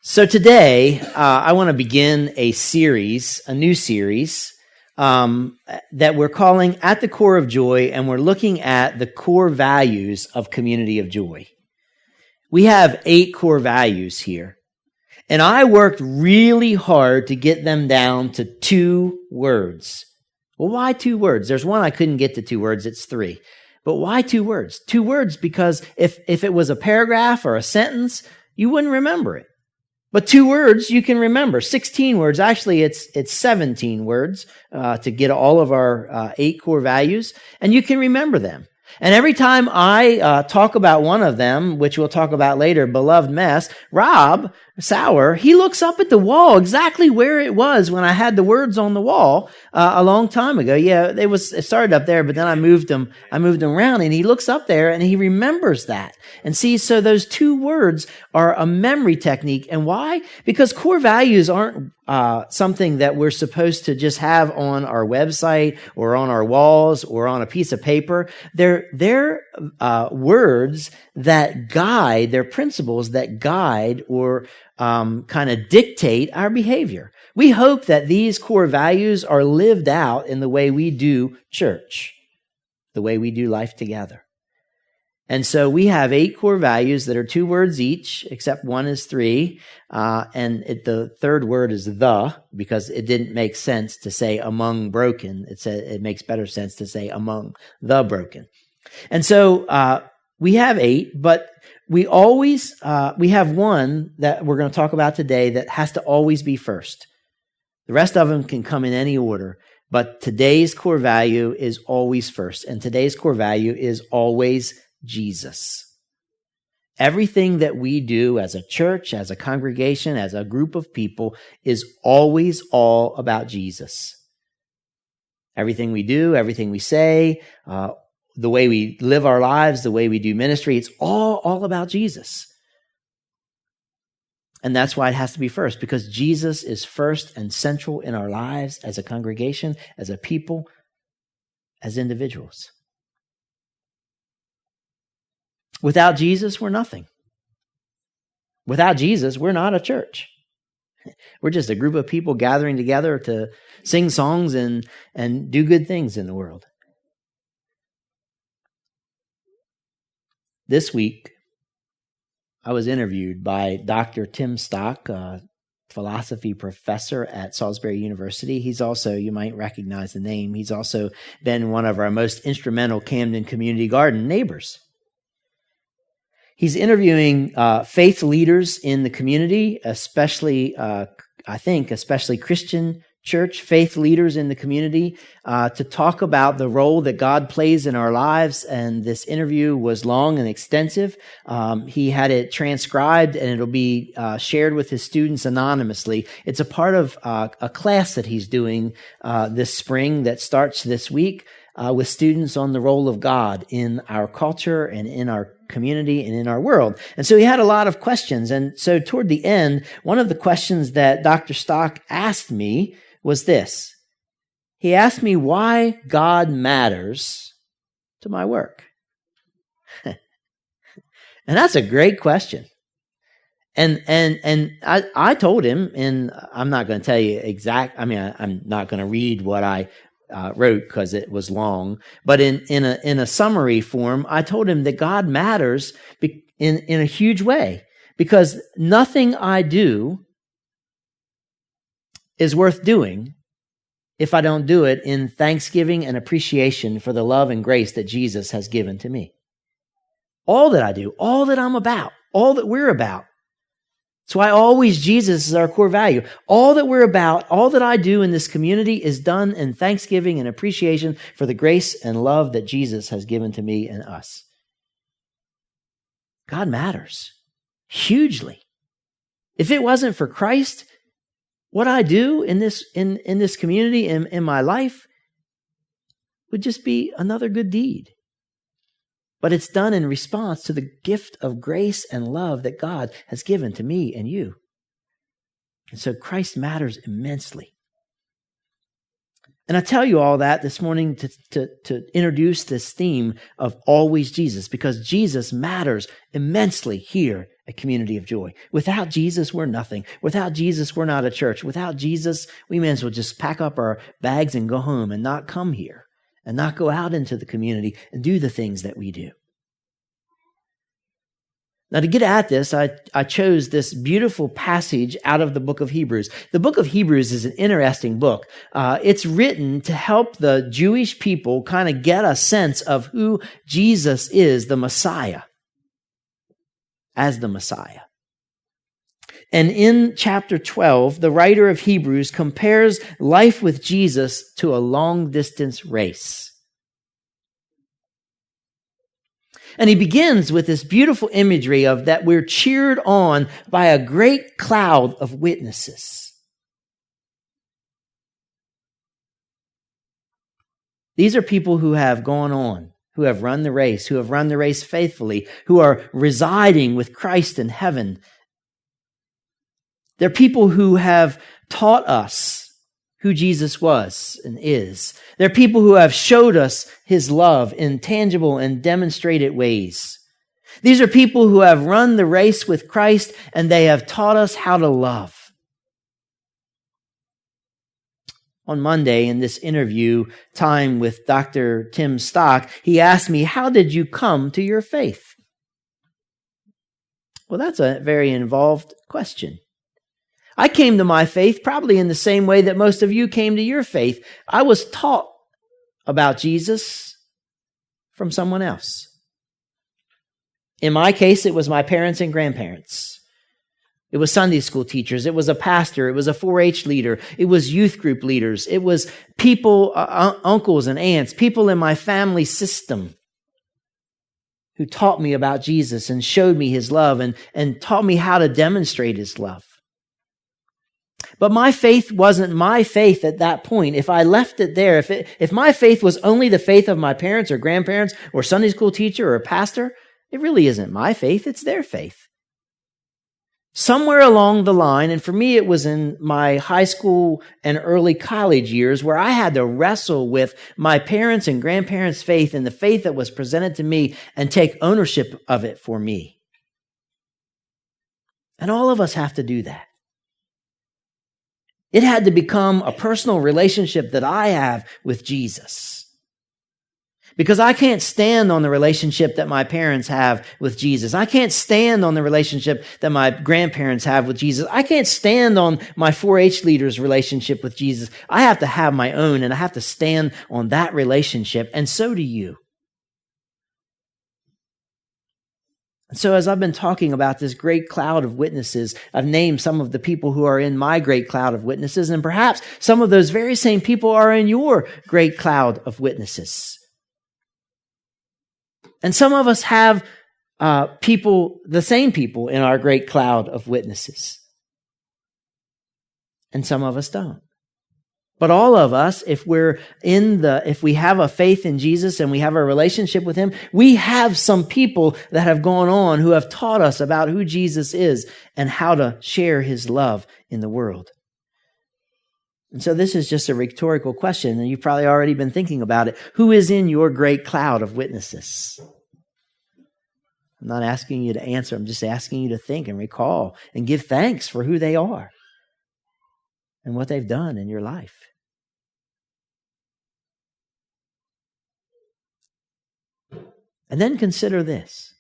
So today, I want to begin a new series that we're calling At the Core of Joy, and we're looking at the core values of Community of Joy. We have 8 core values here, and I worked really hard to get them down to 2 words. Well, why 2 words? There's one I couldn't get to 2 words, it's 3. But why 2 words? 2 words because if it was a paragraph or a sentence, you wouldn't remember it. But 2 words you can remember. 16 words. Actually, it's 17 words to get all of our 8 core values, and you can remember them. And every time I talk about one of them, which we'll talk about later, beloved mess, Rob Sauer, he looks up at the wall exactly where it was when I had the words on the wall a long time ago. Yeah, it started up there, but then I moved them around, and he looks up there and he remembers that. And see, so those 2 words are a memory technique. And why? Because core values aren't something that we're supposed to just have on our website or on our walls or on a piece of paper. They're words that guide, they're principles that guide or kind of dictate our behavior. We hope that these core values are lived out in the way we do church, the way we do life together. And so we have 8 core values that are 2 words each, except one is 3. The third word is the, because it didn't make sense to say among broken. It makes better sense to say among the broken. And so we have 8, but we have one that we're going to talk about today that has to always be first. The rest of them can come in any order, but today's core value is always first, and today's core value is always Jesus. Everything that we do as a church, as a congregation, as a group of people is always all about Jesus. Everything we do, everything we say, the way we live our lives, the way we do ministry, it's all about Jesus. And that's why it has to be first, because Jesus is first and central in our lives as a congregation, as a people, as individuals. Without Jesus, we're nothing. Without Jesus, we're not a church. We're just a group of people gathering together to sing songs and do good things in the world. This week, I was interviewed by Dr. Tim Stock, a philosophy professor at Salisbury University. He's also, you might recognize the name, he's also been one of our most instrumental Camden Community Garden neighbors. He's interviewing faith leaders in the community, especially Christian church faith leaders in the community, to talk about the role that God plays in our lives. And this interview was long and extensive. He had it transcribed, and it'll be shared with his students anonymously. It's a part of a class that he's doing this spring that starts this week with students on the role of God in our culture and in our community and in our world. And so he had a lot of questions. And so toward the end, one of the questions that Dr. Stock asked me was this. He asked me why God matters to my work. And that's a great question. And I told him, and I'm not going to tell you I'm not going to read what I wrote because it was long, but in a summary form, I told him that God matters in a huge way, because nothing I do is worth doing if I don't do it in thanksgiving and appreciation for the love and grace that Jesus has given to me. All that I do, all that I'm about, all that we're about. That's why always Jesus is our core value. All that we're about, all that I do in this community is done in thanksgiving and appreciation for the grace and love that Jesus has given to me and us. God matters hugely. If it wasn't for Christ, what I do in this community, in my life, would just be another good deed. But it's done in response to the gift of grace and love that God has given to me and you. And so Christ matters immensely. And I tell you all that this morning to introduce this theme of always Jesus, because Jesus matters immensely here at Community of Joy. Without Jesus, we're nothing. Without Jesus, we're not a church. Without Jesus, we may as well just pack up our bags and go home and not come here and not go out into the community and do the things that we do. Now, to get at this, I chose this beautiful passage out of the book of Hebrews. The book of Hebrews is an interesting book. It's written to help the Jewish people kind of get a sense of who Jesus is, the Messiah, as the Messiah. And in chapter 12, the writer of Hebrews compares life with Jesus to a long-distance race. And he begins with this beautiful imagery of that we're cheered on by a great cloud of witnesses. These are people who have gone on, who have run the race, who have run the race faithfully, who are residing with Christ in heaven. They're people who have taught us who Jesus was and is. They're people who have showed us his love in tangible and demonstrated ways. These are people who have run the race with Christ, and they have taught us how to love. On Monday, in this interview time with Dr. Tim Stock, he asked me, "How did you come to your faith?" Well, that's a very involved question. I came to my faith probably in the same way that most of you came to your faith. I was taught about Jesus from someone else. In my case, it was my parents and grandparents. It was Sunday school teachers. It was a pastor. It was a 4-H leader. It was youth group leaders. It was people, uncles and aunts, people in my family system who taught me about Jesus and showed me his love and taught me how to demonstrate his love. But my faith wasn't my faith at that point. If I left it there, if my faith was only the faith of my parents or grandparents or Sunday school teacher or a pastor, it really isn't my faith, it's their faith. Somewhere along the line, and for me it was in my high school and early college years, where I had to wrestle with my parents' and grandparents' faith and the faith that was presented to me and take ownership of it for me. And all of us have to do that. It had to become a personal relationship that I have with Jesus. Because I can't stand on the relationship that my parents have with Jesus. I can't stand on the relationship that my grandparents have with Jesus. I can't stand on my 4-H leader's relationship with Jesus. I have to have my own, and I have to stand on that relationship, and so do you. So as I've been talking about this great cloud of witnesses, I've named some of the people who are in my great cloud of witnesses, and perhaps some of those very same people are in your great cloud of witnesses. And some of us have the same people in our great cloud of witnesses. And some of us don't. But all of us, if we have a faith in Jesus and we have a relationship with him, we have some people that have gone on who have taught us about who Jesus is and how to share his love in the world. And so this is just a rhetorical question, and you've probably already been thinking about it. Who is in your great cloud of witnesses? I'm not asking you to answer. I'm just asking you to think and recall and give thanks for who they are and what they've done in your life. And then consider this.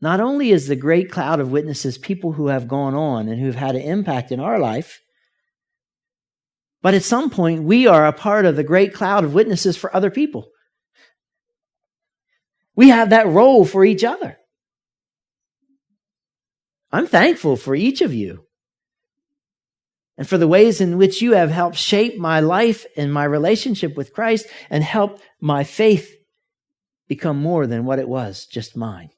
Not only is the great cloud of witnesses people who have gone on and who've had an impact in our life, but at some point we are a part of the great cloud of witnesses for other people. We have that role for each other. I'm thankful for each of you and for the ways in which you have helped shape my life and my relationship with Christ and helped my faith become more than what it was, just mine.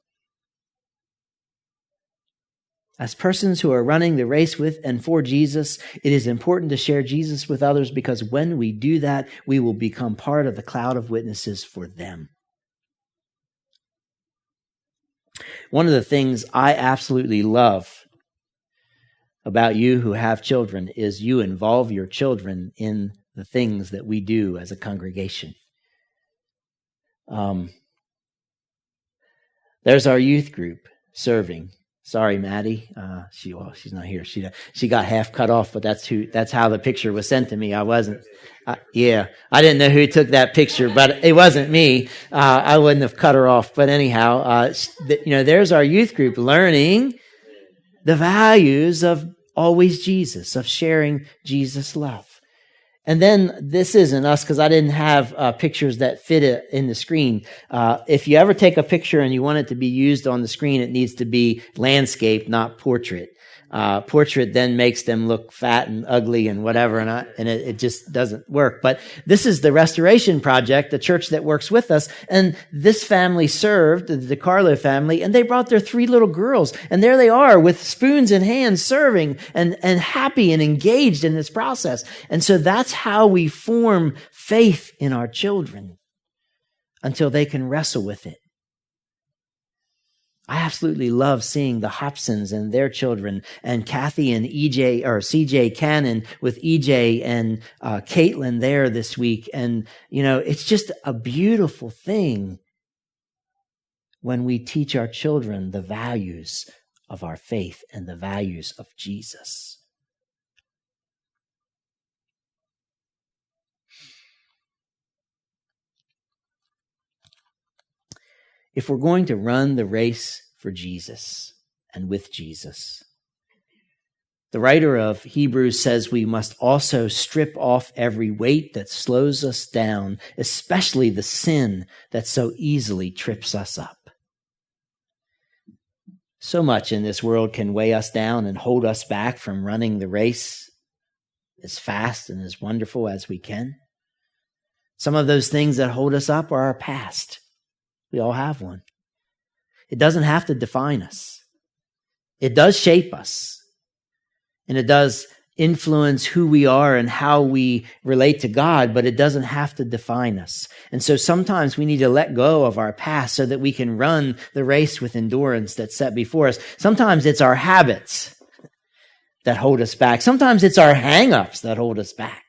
As persons who are running the race with and for Jesus, it is important to share Jesus with others, because when we do that, we will become part of the cloud of witnesses for them. One of the things I absolutely love about you who have children is you involve your children in the things that we do as a congregation. There's our youth group serving. Sorry, Maddie. She's not here. She got half cut off, but that's how the picture was sent to me. I didn't know who took that picture, but it wasn't me. I wouldn't have cut her off. But anyhow, there's our youth group learning the values of always Jesus, of sharing Jesus' love. And then this isn't us because I didn't have pictures that fit it in the screen. If you ever take a picture and you want it to be used on the screen, it needs to be landscape, not portrait. Portrait then makes them look fat and ugly and whatever, and it just doesn't work. But this is the Restoration Project, the church that works with us. And this family served, the DiCarlo family, and they brought their 3 little girls. And there they are with spoons in hand serving and happy and engaged in this process. And so that's how we form faith in our children until they can wrestle with it. I absolutely love seeing the Hobsons and their children, and Kathy and CJ Cannon with EJ and Caitlin there this week. And, it's just a beautiful thing when we teach our children the values of our faith and the values of Jesus. If we're going to run the race for Jesus and with Jesus, the writer of Hebrews says we must also strip off every weight that slows us down, especially the sin that so easily trips us up. So much in this world can weigh us down and hold us back from running the race as fast and as wonderful as we can. Some of those things that hold us up are our past. We all have one. It doesn't have to define us. It does shape us. And it does influence who we are and how we relate to God, but it doesn't have to define us. And so sometimes we need to let go of our past so that we can run the race with endurance that's set before us. Sometimes it's our habits that hold us back. Sometimes it's our hang-ups that hold us back.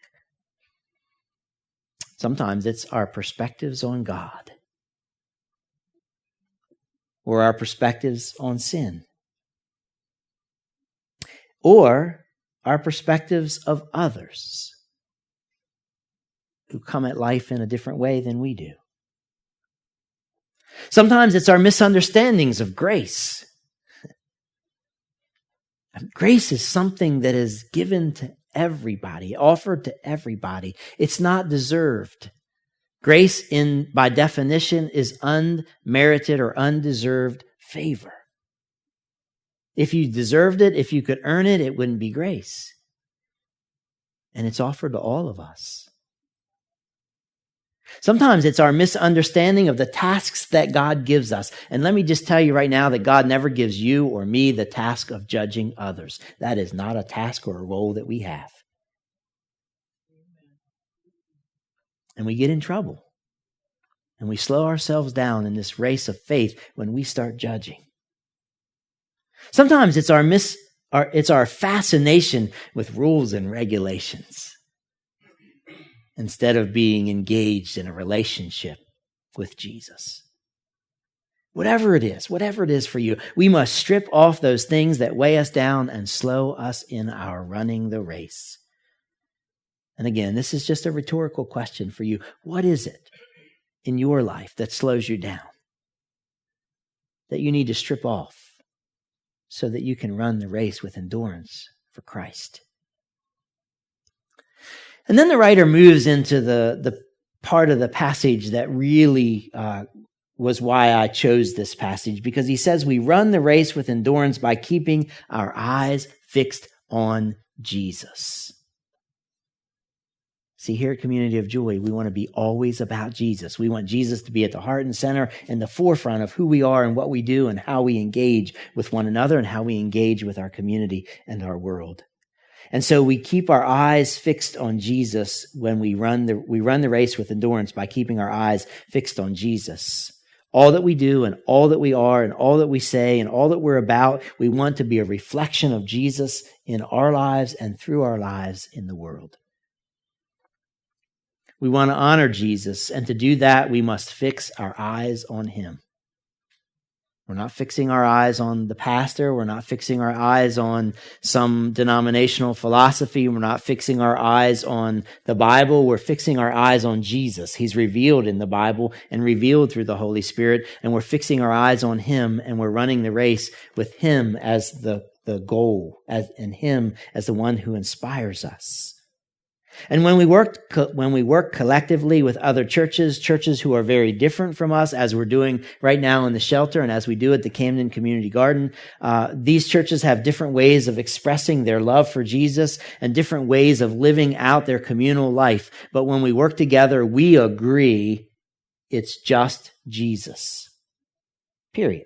Sometimes it's our perspectives on God, or our perspectives on sin, or our perspectives of others who come at life in a different way than we do. Sometimes it's our misunderstandings of grace. Grace is something that is given to everybody, offered to everybody. It's not deserved. Grace, by definition, is unmerited or undeserved favor. If you deserved it, if you could earn it, it wouldn't be grace. And it's offered to all of us. Sometimes it's our misunderstanding of the tasks that God gives us. And let me just tell you right now that God never gives you or me the task of judging others. That is not a task or a role that we have. And we get in trouble. And we slow ourselves down in this race of faith when we start judging. Sometimes it's our fascination with rules and regulations instead of being engaged in a relationship with Jesus. Whatever it is for you, we must strip off those things that weigh us down and slow us in our running the race. And again, this is just a rhetorical question for you. What is it in your life that slows you down, that you need to strip off so that you can run the race with endurance for Christ? And then the writer moves into the part of the passage that really was why I chose this passage, because he says we run the race with endurance by keeping our eyes fixed on Jesus. See, here at Community of Joy, we want to be always about Jesus. We want Jesus to be at the heart and center and the forefront of who we are and what we do and how we engage with one another and how we engage with our community and our world. And so we keep our eyes fixed on Jesus when we run the race with endurance by keeping our eyes fixed on Jesus. All that we do and all that we are and all that we say and all that we're about, we want to be a reflection of Jesus in our lives and through our lives in the world. We want to honor Jesus, and to do that, we must fix our eyes on him. We're not fixing our eyes on the pastor. We're not fixing our eyes on some denominational philosophy. We're not fixing our eyes on the Bible. We're fixing our eyes on Jesus. He's revealed in the Bible and revealed through the Holy Spirit, and we're fixing our eyes on him, and we're running the race with him as the goal, and him as the one who inspires us. And when we work collectively with other churches who are very different from us, as we're doing right now in the shelter and as we do at the Camden Community Garden, these churches have different ways of expressing their love for Jesus and different ways of living out their communal life. But when we work together, we agree it's just Jesus. Period.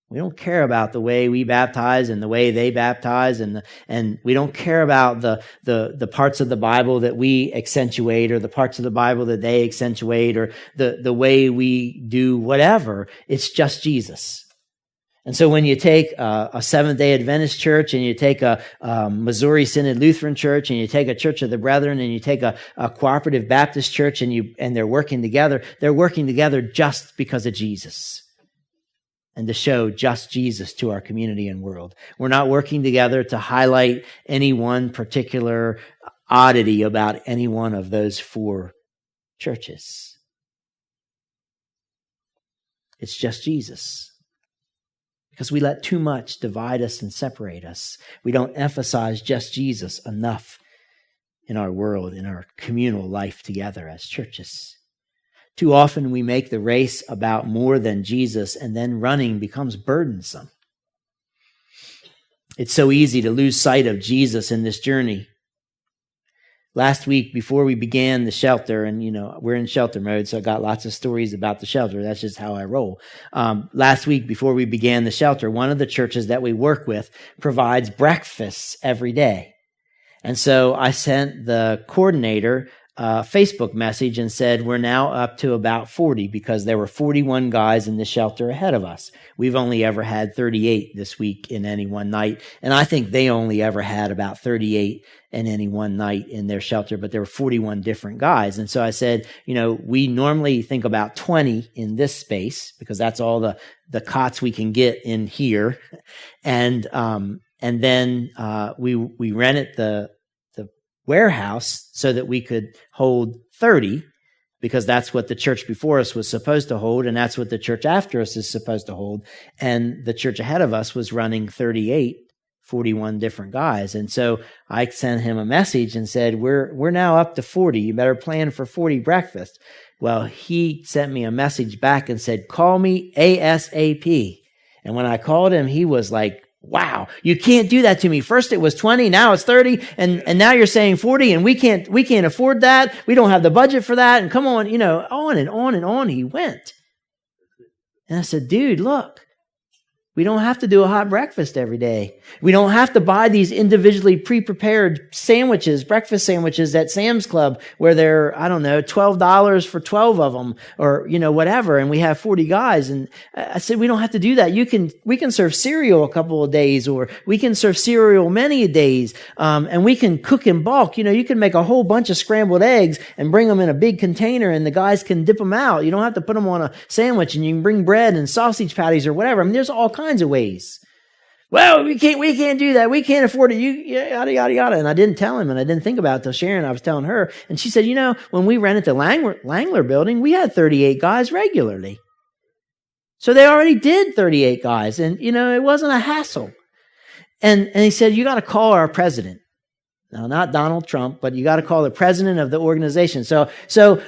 We don't care about the way we baptize and the way they baptize, and we don't care about the parts of the Bible that we accentuate or the parts of the Bible that they accentuate or the way we do whatever. It's just Jesus. And so when you take a Seventh-day Adventist church and you take a Missouri Synod Lutheran church and you take a Church of the Brethren and you take a cooperative Baptist church and they're working together just because of Jesus. And to show just Jesus to our community and world. We're not working together to highlight any one particular oddity about any one of those four churches. It's just Jesus. Because we let too much divide us and separate us. We don't emphasize just Jesus enough in our world, in our communal life together as churches. Too often we make the race about more than Jesus, and then running becomes burdensome. It's so easy to lose sight of Jesus in this journey. Last week, before we began the shelter, and we're in shelter mode, so I got lots of stories about the shelter. That's just how I roll. Last week, before we began the shelter, one of the churches that we work with provides breakfasts every day. And so I sent the coordinator Facebook message and said, we're now up to about 40 because there were 41 guys in the shelter ahead of us. We've only ever had 38 this week in any one night. And I think they only ever had about 38 in any one night in their shelter, but there were 41 different guys. And so I said, we normally think about 20 in this space because that's all the cots we can get in here. And then we rented the warehouse so that we could hold 30 because that's what the church before us was supposed to hold, and that's what the church after us is supposed to hold. And the church ahead of us was running 38, 41 different guys. And so I sent him a message and said, we're now up to 40. You better plan for 40 breakfasts. Well, he sent me a message back and said, call me ASAP. And when I called him, he was like, wow, you can't do that to me. First it was 20, now it's 30, and now you're saying 40, and we can't afford that. We don't have the budget for that. And come on, on and on and on he went. And I said, dude, look, we don't have to do a hot breakfast every day. We don't have to buy these individually pre-prepared sandwiches, breakfast sandwiches at Sam's Club where they're, $12 for 12 of them or, whatever. And we have 40 guys. And I said, we don't have to do that. We can serve cereal a couple of days, or we can serve cereal many days. And we can cook in bulk. You can make a whole bunch of scrambled eggs and bring them in a big container and the guys can dip them out. You don't have to put them on a sandwich, and you can bring bread and sausage patties or whatever. There's all kinds of ways. Well, we can't do that. We can't afford it. Yada, yada, yada. And I didn't tell him, and I didn't think about it till Sharon. I was telling her, and she said, when we rented the Langler building, we had 38 guys regularly. So they already did 38 guys, and it wasn't a hassle. And he said, you got to call our president. Now, not Donald Trump, but you got to call the president of the organization. So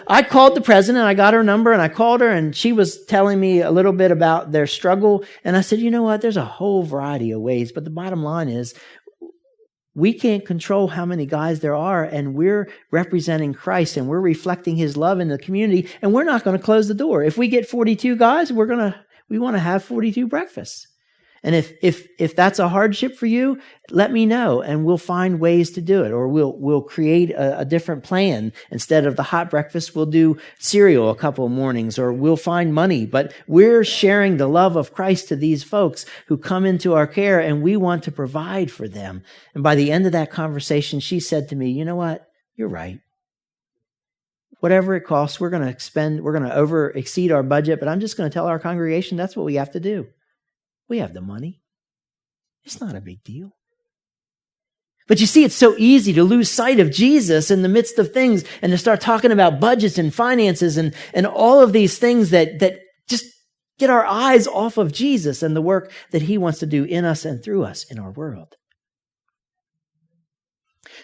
I called the president, I got her number, and I called her, and she was telling me a little bit about their struggle. And I said, you know what? There's a whole variety of ways, but the bottom line is we can't control how many guys there are, and we're representing Christ, and we're reflecting his love in the community, and we're not going to close the door. If we get 42 guys, we want to have 42 breakfasts. And if that's a hardship for you, let me know and we'll find ways to do it. Or we'll create a different plan. Instead of the hot breakfast, we'll do cereal a couple of mornings, or we'll find money. But we're sharing the love of Christ to these folks who come into our care, and we want to provide for them. And by the end of that conversation, she said to me, you know what? You're right. Whatever it costs, we're going to exceed our budget, but I'm just going to tell our congregation that's what we have to do. We have the money. It's not a big deal. But you see, it's so easy to lose sight of Jesus in the midst of things and to start talking about budgets and finances and all of these things that just get our eyes off of Jesus and the work that he wants to do in us and through us in our world.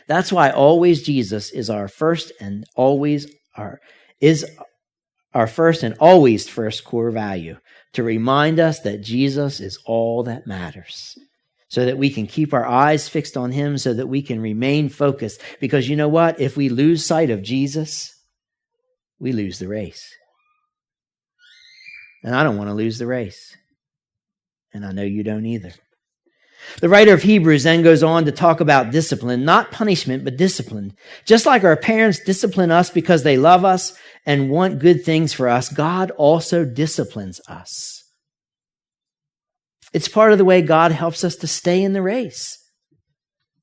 That's why always Jesus is our first and always first core value, to remind us that Jesus is all that matters, so that we can keep our eyes fixed on him, so that we can remain focused. Because you know what? If we lose sight of Jesus, we lose the race. And I don't want to lose the race. And I know you don't either. The writer of Hebrews then goes on to talk about discipline, not punishment, but discipline. Just like our parents discipline us because they love us and want good things for us, God also disciplines us. It's part of the way God helps us to stay in the race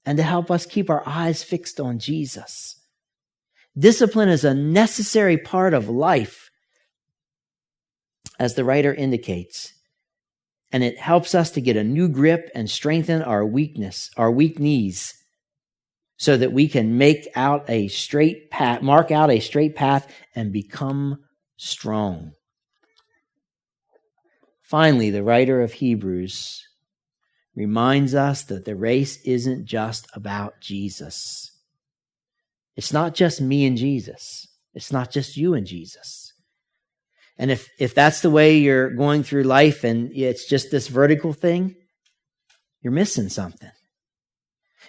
and to help us keep our eyes fixed on Jesus. Discipline is a necessary part of life, as the writer indicates. And it helps us to get a new grip and strengthen our weak knees, so that we can mark out a straight path and become strong. Finally, the writer of Hebrews reminds us that the race isn't just about Jesus. It's not just me and Jesus. It's not just you and Jesus. And if that's the way you're going through life and it's just this vertical thing, you're missing something.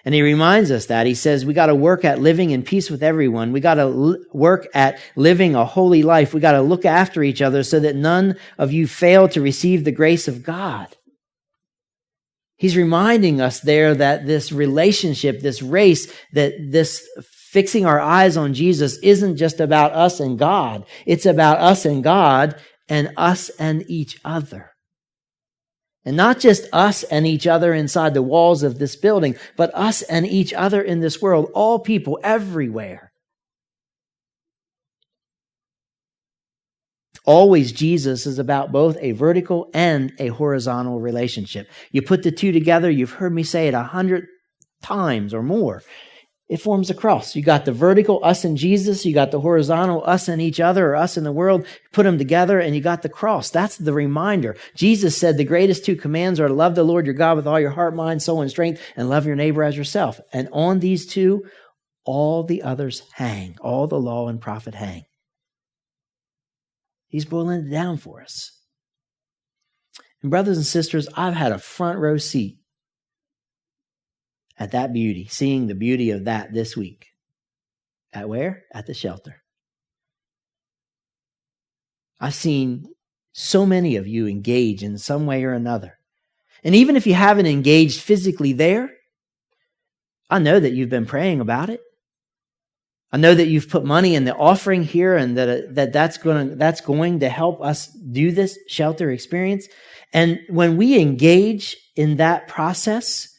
And he reminds us that. He says we got to work at living in peace with everyone. We got to work at living a holy life. We got to look after each other so that none of you fail to receive the grace of God. He's reminding us there that this relationship, this race, that this fixing our eyes on Jesus isn't just about us and God. It's about us and God and us and each other. And not just us and each other inside the walls of this building, but us and each other in this world, all people everywhere. Always, Jesus is about both a vertical and a horizontal relationship. You put the two together, you've heard me say it 100 times or more. It forms a cross. You got the vertical, us and Jesus. You got the horizontal, us and each other, or us in the world. Put them together and you got the cross. That's the reminder. Jesus said the greatest two commands are to love the Lord your God with all your heart, mind, soul, and strength, and love your neighbor as yourself. And on these two, all the others hang. All the law and prophet hang. He's boiling it down for us. And brothers and sisters, I've had a front row seat at that beauty, seeing the beauty of that this week. At where? At the shelter. I've seen so many of you engage in some way or another. And even if you haven't engaged physically there, I know that you've been praying about it. I know that you've put money in the offering here and that's going to help us do this shelter experience. And when we engage in that process,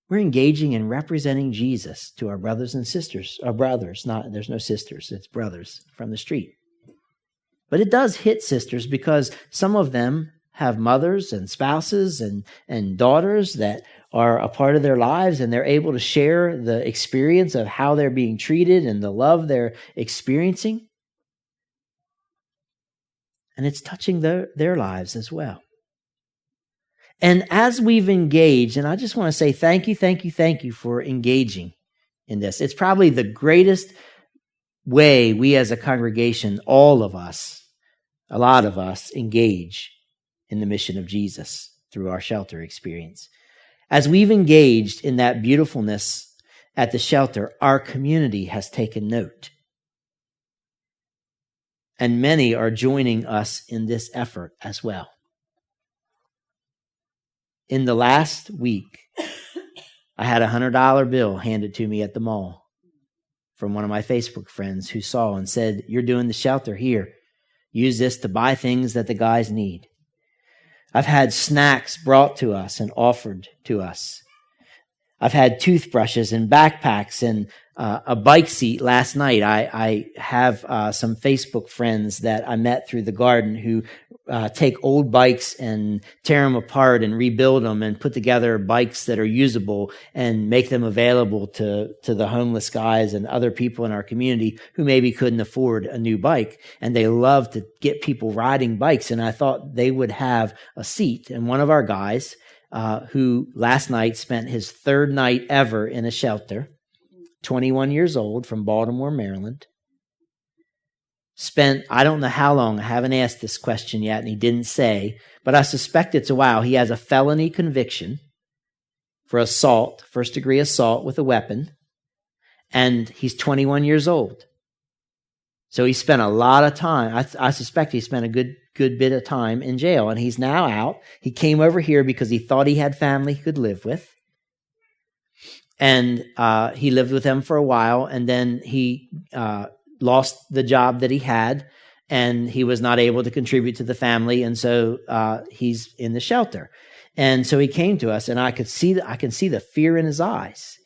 we're engaging in representing Jesus to our brothers and sisters. Our brothers, there's no sisters, it's brothers from the street. But it does hit sisters because some of them have mothers and spouses and daughters that are a part of their lives, and they're able to share the experience of how they're being treated and the love they're experiencing. And it's touching their lives as well. And as we've engaged, and I just want to say thank you for engaging in this. It's probably the greatest way we as a congregation, all of us, a lot of us, engage in the mission of Jesus through our shelter experience. As we've engaged in that beautifulness at the shelter, our community has taken note. And many are joining us in this effort as well. in the last week, I had a $100 bill handed to me at the mall from one of my Facebook friends who saw and said, "You're doing the shelter here. Use this to buy things that the guys need." I've had snacks brought to us and offered to us. I've had toothbrushes and backpacks and a bike seat last night. I have some Facebook friends that I met through the garden who take old bikes and tear them apart and rebuild them and put together bikes that are usable and make them available to the homeless guys and other people in our community who maybe couldn't afford a new bike. And they love to get people riding bikes. And I thought they would have a seat. And one of our guys, who last night spent his third night ever in a shelter, 21 years old, from Baltimore, Maryland, spent, I don't know how long, I haven't asked this question yet, and he didn't say, but I suspect it's a while. He has a felony conviction for assault, first-degree assault with a weapon, and he's 21 years old. So he spent a lot of time, I suspect he spent a good bit of time in jail, and he's now out. He came over here because he thought he had family he could live with. And he lived with them for a while, and then he lost the job that he had, and he was not able to contribute to the family, and so he's in the shelter. And so he came to us, and I can see the fear in his eyes.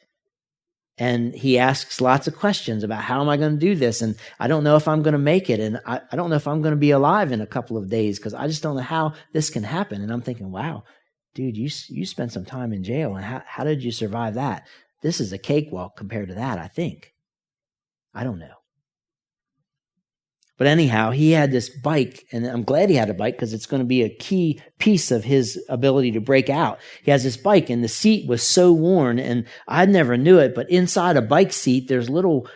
And he asks lots of questions about, how am I going to do this? And I don't know if I'm going to make it. And I don't know if I'm going to be alive in a couple of days, because I just don't know how this can happen. And I'm thinking, wow, dude, you spent some time in jail. And how did you survive that? This is a cakewalk compared to that, I think. I don't know. But anyhow, he had this bike, and I'm glad he had a bike because it's going to be a key piece of his ability to break out. He has this bike, and the seat was so worn, and I never knew it, but inside a bike seat, there's little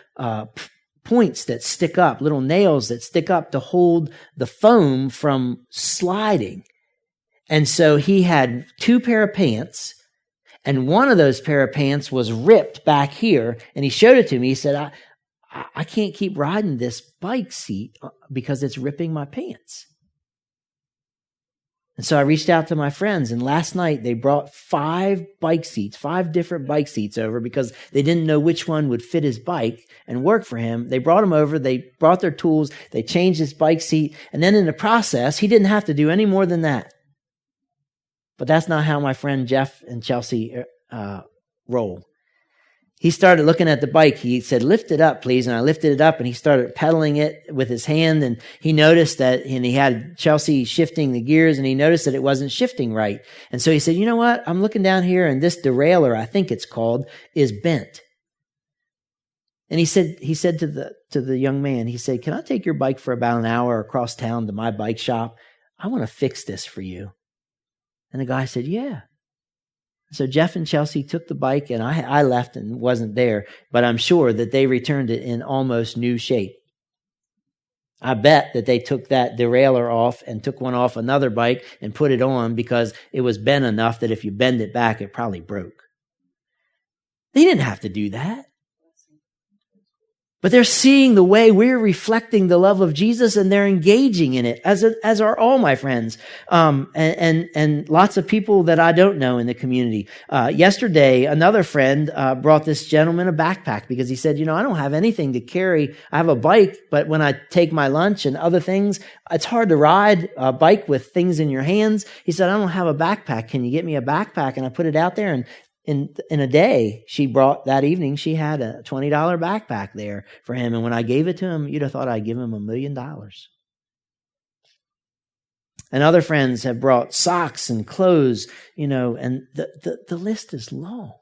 points that stick up, little nails that stick up to hold the foam from sliding. And so he had 2 pair of pants, and one of those pair of pants was ripped back here, and he showed it to me. He said, I can't keep riding this bike seat because it's ripping my pants. And so I reached out to my friends, and last night they brought 5 different bike seats over because they didn't know which one would fit his bike and work for him. They brought them over, they brought their tools, they changed his bike seat, and then in the process, he didn't have to do any more than that. But that's not how my friend Jeff and Chelsea roll. He started looking at the bike. He said, "Lift it up, please." And I lifted it up, and he started pedaling it with his hand. And he noticed that, and he had Chelsea shifting the gears, and he noticed that it wasn't shifting right. And so he said, "You know what? I'm looking down here, and this derailleur, I think it's called, is bent." And he said to the young man, he said, "Can I take your bike for about an hour across town to my bike shop? I want to fix this for you." And the guy said, "Yeah." So Jeff and Chelsea took the bike, and I left and wasn't there, but I'm sure that they returned it in almost new shape. I bet that they took that derailleur off and took one off another bike and put it on because it was bent enough that if you bend it back, it probably broke. They didn't have to do that. But they're seeing the way we're reflecting the love of Jesus, and they're engaging in it, as are all my friends, and lots of people that I don't know in the community. Yesterday, another friend brought this gentleman a backpack because he said, "I don't have anything to carry. I have a bike, but when I take my lunch and other things, it's hard to ride a bike with things in your hands." He said, "I don't have a backpack. Can you get me a backpack?" And I put it out there, and in a day, that evening, she had a $20 backpack there for him. And when I gave it to him, you'd have thought I'd give him $1 million. And other friends have brought socks and clothes, and the list is long.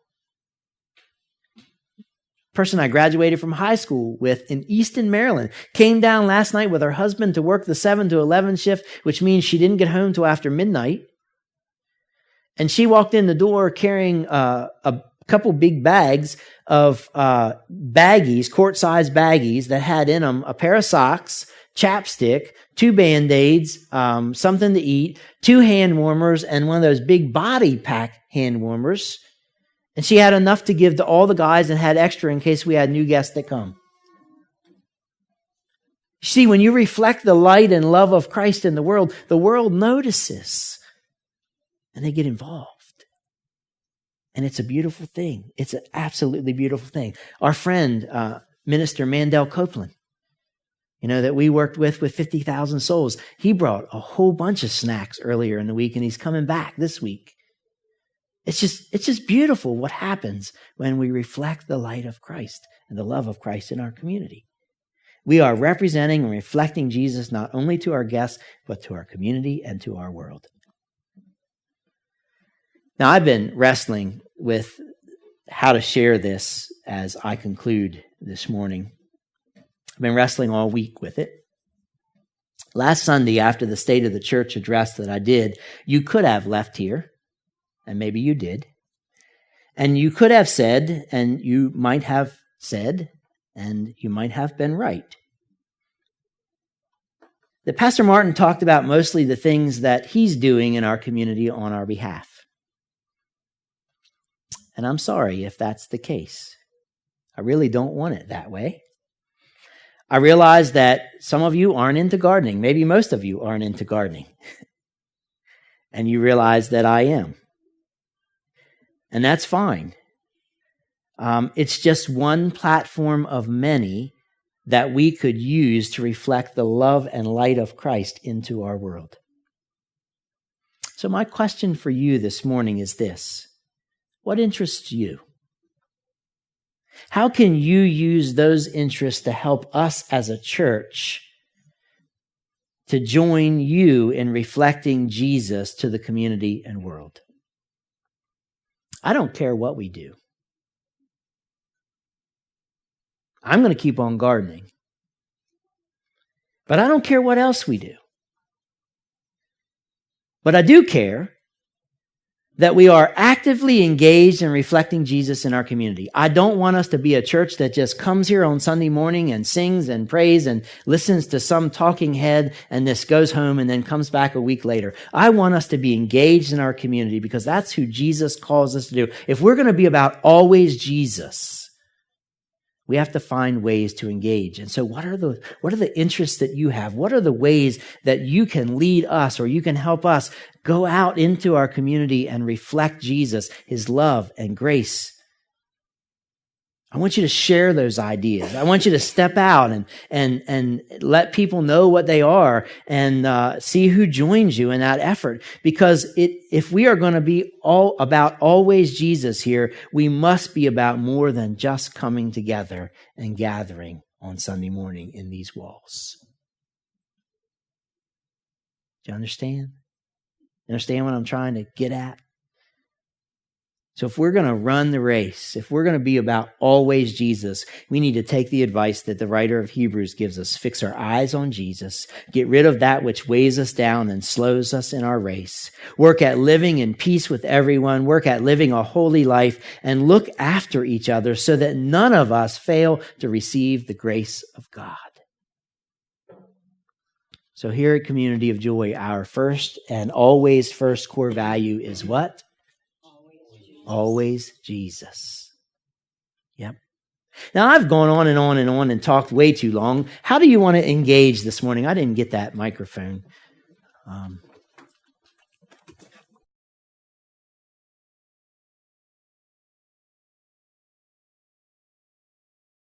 Person I graduated from high school with in Easton, Maryland, came down last night with her husband to work the 7 to 11 shift, which means she didn't get home till after midnight. And she walked in the door carrying a couple big bags of baggies, quart-sized baggies that had in them a pair of socks, chapstick, 2 Band-Aids, something to eat, 2 hand warmers, and one of those big body pack hand warmers. And she had enough to give to all the guys and had extra in case we had new guests that come. See, when you reflect the light and love of Christ in the world notices. And they get involved. And it's a beautiful thing. It's an absolutely beautiful thing. Our friend, Minister Mandel Copeland, that we worked with 50,000 souls, he brought a whole bunch of snacks earlier in the week, and he's coming back this week. It's just beautiful what happens when we reflect the light of Christ and the love of Christ in our community. We are representing and reflecting Jesus not only to our guests, but to our community and to our world. Now, I've been wrestling with how to share this as I conclude this morning. I've been wrestling all week with it. Last Sunday, after the State of the Church address that I did, you could have left here, and maybe you did. And you could have said, and you might have said, and you might have been right, that Pastor Martin talked about mostly the things that he's doing in our community on our behalf. And I'm sorry if that's the case. I really don't want it that way. I realize that some of you aren't into gardening. Maybe most of you aren't into gardening. And you realize that I am. And that's fine. It's just one platform of many that we could use to reflect the love and light of Christ into our world. So my question for you this morning is this: what interests you? How can you use those interests to help us as a church to join you in reflecting Jesus to the community and world? I don't care what we do. I'm going to keep on gardening. But I don't care what else we do. But I do care that we are actively engaged in reflecting Jesus in our community. I don't want us to be a church that just comes here on Sunday morning and sings and prays and listens to some talking head and this goes home and then comes back a week later. I want us to be engaged in our community because that's who Jesus calls us to do. If we're going to be about always Jesus, we have to find ways to engage. And so what are the interests that you have? What are the ways that you can lead us or you can help us go out into our community and reflect Jesus, his love and grace? I want you to share those ideas. I want you to step out and let people know what they are and see who joins you in that effort. Because if we are going to be all about always Jesus here, we must be about more than just coming together and gathering on Sunday morning in these walls. Do you understand? You understand what I'm trying to get at? So if we're going to run the race, if we're going to be about always Jesus, we need to take the advice that the writer of Hebrews gives us. Fix our eyes on Jesus. Get rid of that which weighs us down and slows us in our race. Work at living in peace with everyone. Work at living a holy life and look after each other so that none of us fail to receive the grace of God. So here at Community of Joy, our first and always first core value is what? Always Jesus. Yep. Now, I've gone on and on and on and talked way too long. How do you want to engage this morning? I didn't get that microphone.